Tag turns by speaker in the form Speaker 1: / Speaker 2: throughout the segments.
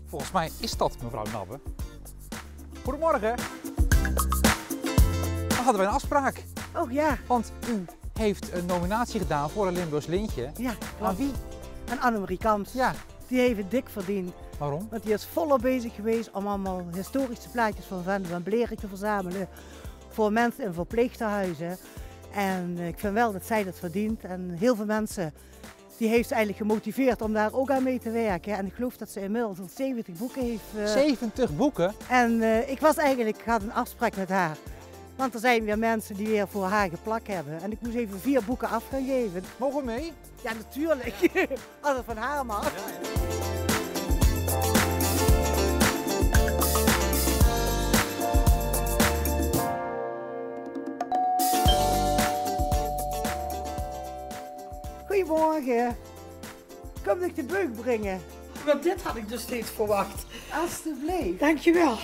Speaker 1: Volgens mij is dat mevrouw Nabbe. Goedemorgen. Dan hadden wij een afspraak.
Speaker 2: Oh ja.
Speaker 1: Want u heeft een nominatie gedaan voor een Limburgs lintje.
Speaker 2: Ja,
Speaker 1: Aan wie?
Speaker 2: En Annemarie Kamps.
Speaker 1: Ja.
Speaker 2: Die heeft het dik verdiend.
Speaker 1: Waarom?
Speaker 2: Want die is volop bezig geweest om allemaal historische plaatjes van Vendel en Blerik te verzamelen. Voor mensen in verpleegtehuizen. En ik vind wel dat zij dat verdient. En heel veel mensen die heeft ze eigenlijk gemotiveerd om daar ook aan mee te werken. En ik geloof dat ze inmiddels al 70 boeken heeft.
Speaker 1: 70 boeken?
Speaker 2: En ik had een afspraak met haar. Want er zijn weer mensen die weer voor haar geplakt hebben. En ik moest even 4 boeken af gaan geven.
Speaker 1: Mogen we mee?
Speaker 2: Ja, natuurlijk. Als het van haar mag. Goedemorgen. Kom ik de beuk brengen?
Speaker 3: Want dit had ik dus steeds verwacht.
Speaker 2: Alsjeblieft.
Speaker 3: Dankjewel.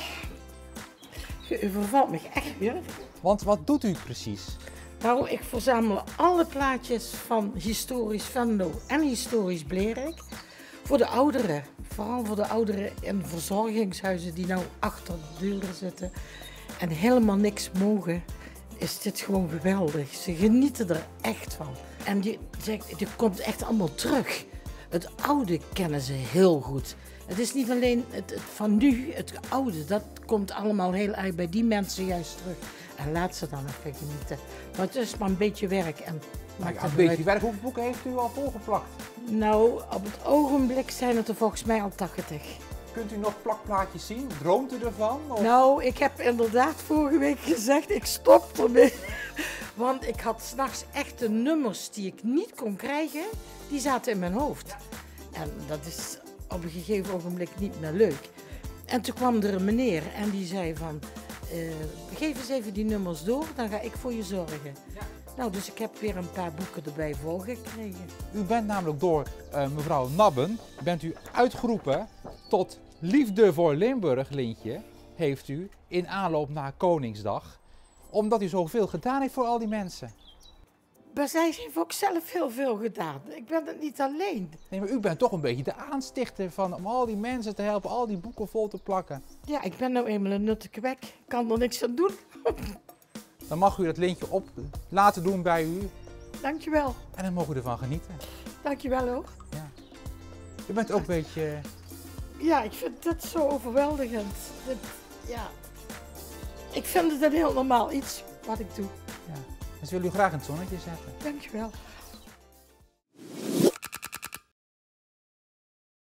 Speaker 3: U vervalt me echt weer.
Speaker 1: Want wat doet u precies?
Speaker 3: Nou, ik verzamel alle plaatjes van historisch Venlo en historisch Blerik. Voor de ouderen. Vooral voor de ouderen in verzorgingshuizen die nou achter de deuren zitten en helemaal niks mogen. Is dit gewoon geweldig. Ze genieten er echt van. En die komt echt allemaal terug. Het oude kennen ze heel goed. Het is niet alleen het van nu, het oude, dat komt allemaal heel erg bij die mensen juist terug. En laat ze dan even genieten. Maar het is maar een beetje werk. En
Speaker 1: Een beetje werk. Hoeveel boeken heeft u al volgeplakt?
Speaker 3: Nou, op het ogenblik zijn het er volgens mij al 80.
Speaker 1: Kunt u nog plakplaatjes zien? Droomt u ervan? Of?
Speaker 3: Nou, ik heb inderdaad vorige week gezegd, ik stop ermee. Want ik had 's nachts echte nummers die ik niet kon krijgen, die zaten in mijn hoofd. En dat is op een gegeven ogenblik niet meer leuk. En toen kwam er een meneer en die zei van, geef eens even die nummers door, dan ga ik voor je zorgen.
Speaker 1: Ja.
Speaker 3: Nou, dus ik heb weer een paar boeken erbij volgekregen.
Speaker 1: U bent namelijk door mevrouw Nabben, bent u uitgeroepen tot Liefde voor Limburg lintje, heeft u in aanloop naar Koningsdag, omdat u zoveel gedaan heeft voor al die mensen.
Speaker 3: Maar zij heeft ook zelf heel veel gedaan. Ik ben het niet alleen.
Speaker 1: Nee, maar u bent toch een beetje de aanstichter van om al die mensen te helpen, al die boeken vol te plakken.
Speaker 3: Ja, ik ben nou eenmaal een nutte kwek. Ik kan er niks aan doen.
Speaker 1: Dan mag u dat lintje op laten doen bij u
Speaker 3: Dankjewel.
Speaker 1: en dan mogen we ervan genieten.
Speaker 3: Dankjewel hoor.
Speaker 1: Ja. U bent ook een beetje...
Speaker 3: Ja, ik vind dit zo overweldigend. Ja. Ik vind het een heel normaal iets wat ik doe.
Speaker 1: Ja. Dus wil u graag in het zonnetje zetten.
Speaker 3: Dankjewel.